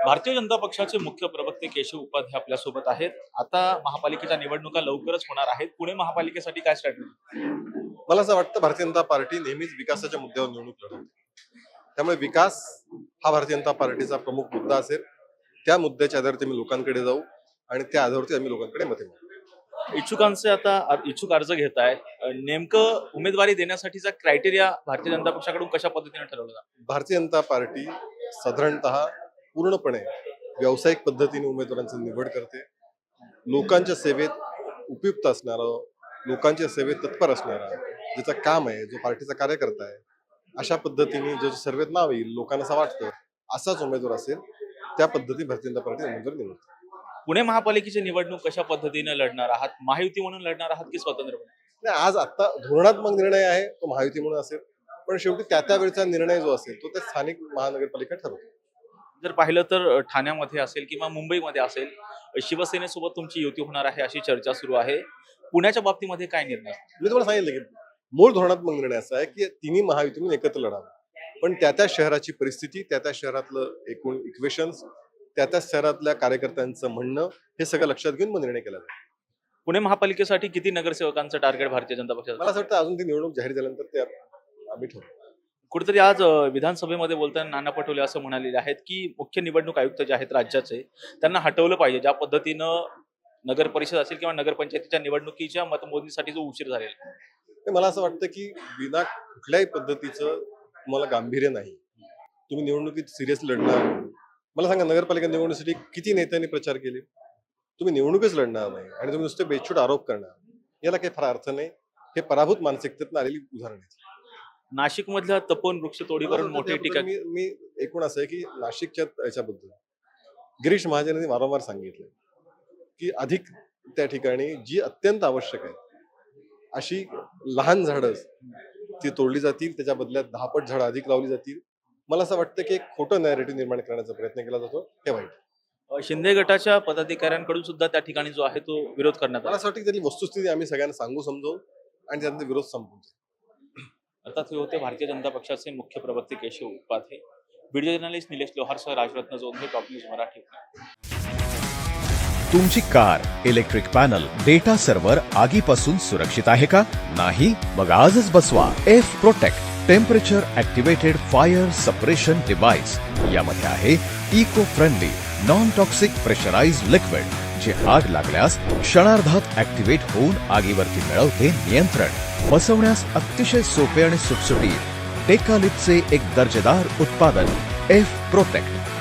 भारतीय जनता पक्षाचे मुख्य प्रवक्ते केशव उपाध्ये आपल्यासोबत आहेत. आता महापालिकेच्या निवडणुका लवकरच होणार आहेत. पुणे महापालिकेसाठी काय स्ट्रॅटेजी? मला असं वाटतं भारतीय जनता पार्टी नेहमीच विकासाच्या मुद्द्यावर निवडणूक लढवते. त्यामुळे विकास हा भारतीय जनता पार्टीचा प्रमुख मुद्दा असेल. त्या मुद्द्याच्या आधारावरती आम्ही लोकांकडे जाऊ आणि त्या आधारावरती आम्ही लोकांकडे मते मागू. इच्छुकांचे आता इच्छुक अर्ज घेत आहेत. नेमकं उमेदवारी देण्यासाठीचा क्रायटेरिया भारतीय जनता पक्षाकडून कशा पद्धतीने ठरवला जातो? भारतीय जनता पार्टी साधारणतः पूर्णपणे व्यावसायिक पद्धतीने उमेदवारांची निवड करते. लोकांच्या सेवेत उपयुक्त असणारं, लोकांच्या सेवेत तत्पर असणारा, ज्याचं काम आहे, जो पार्टीचा कार्यकर्ता आहे, अशा पद्धतीने जो सर्वेत नाव येईल, लोकांना असं वाटतं असाच उमेदवार असेल, त्या पद्धती भारतीय जनता पार्टी उमेदवार निवडते. पुणे महापालिकेची निवडणूक कशा पद्धतीने लढणार आहात? महायुती म्हणून लढणार आहात की स्वतंत्रपणे? नाही, आज आता धोरणात्मक निर्णय आहे तो महायुती म्हणून असेल, पण शेवटी त्या वेळचा निर्णय जो असेल तो त्या स्थानिक महानगरपालिका ठरवते. जर पाहिलं तर ठाण्यामध्ये असेल किंवा मुंबईमध्ये असेल, शिवसेनेसोबत तुमची युती होणार आहे अशी चर्चा सुरू आहे. पुण्याच्या बाबतीमध्ये काय निर्णय? मी तुम्हाला सांगितलं की मूळ धोरणात्मक निर्णय असा आहे की तिन्ही महायुतीतून एकत्र लढावं, पण त्या शहराची परिस्थिती, त्या शहरातलं एकूण इक्वेशन्स, त्या शहरातल्या कार्यकर्त्यांचं म्हणणं हे सगळं लक्षात घेऊन मग निर्णय केला जाईल. पुणे महापालिकेसाठी किती नगरसेवकांचं टार्गेट भारतीय जनता पक्षाचं? मला असं वाटतं अजून ती निवडणूक जाहीर झाल्यानंतर ते आम्ही ठरवू. कुठेतरी आज विधानसभेमध्ये बोलताना नाना पटोले असं म्हणालेले आहेत की मुख्य निवडणूक आयुक्त जे आहेत राज्याचे, त्यांना हटवलं पाहिजे. ज्या पद्धतीनं नगर परिषद असेल किंवा नगरपंचायतीच्या निवडणुकीच्या मतमोजणीसाठी जो उशीर झालेला. मला असं वाटतं की विना कुठल्याही पद्धतीचं तुम्हाला गांभीर्य नाही, तुम्ही निवडणुकीत सिरियसली लढणार नाही. मला सांगा, नगरपालिका निवडणुकीसाठी किती नेत्यांनी प्रचार केले? तुम्ही निवडणूकच लढणार नाही आणि तुम्ही नुसते बेछूट आरोप करणार, याला काही फार अर्थ नाही. हे पराभूत मानसिकतेतून आलेली उदाहरण आहे. नाशिक मधल्या तपोवन वृक्ष तोडीवरून मोठी टीका. मी एकूण असं आहे की नाशिकच्या याच्याबद्दल गिरीश महाजनांनी वारंवार सांगितलं की अधिक त्या ठिकाणी जी अत्यंत आवश्यक आहे अशी लहान झाडं ती तोडली जातील, त्याच्या बदल्यात 10 पट झाडं अधिक लावली जातील. मला असं वाटतं की एक खोटं नॅरेटिव्ह निर्माण करण्याचा प्रयत्न केला जातो, हे वाईट. शिंदे गटाच्या पदाधिकाऱ्यांकडून सुद्धा त्या ठिकाणी जो आहे तो विरोध करण्यात मला आला. असं वाटतं की त्याची वस्तुस्थिती आम्ही सगळ्यांना सांगू समजावू आणि त्यांचा विरोध संपवू. अर्थात हे होते भारतीय जनता पक्षाचे मुख्य प्रवक्ते केशव उपाध्ये. व्हिडिओ जर्नलिस्ट निलेश लोहारसह राजरत्न जोंधे, टॉप न्यूज मराठी. तुमची car, electric panel, data server आगीपासून सुरक्षित आहे का? नाही? मग आजच बसवा F protect temperature activated fire suppression device. यामध्ये आहे eco friendly non toxic pressurised liquid, जे आग लागल्यास क्षणार्धात ऍक्टिव्हेट होऊन आगीवरती मिळवते नियंत्रण. बसवण्यास अतिशय सोपे आणि सुटसुटीत. टेकालिपचे एक दर्जेदार उत्पादन एफ प्रोटेक्ट.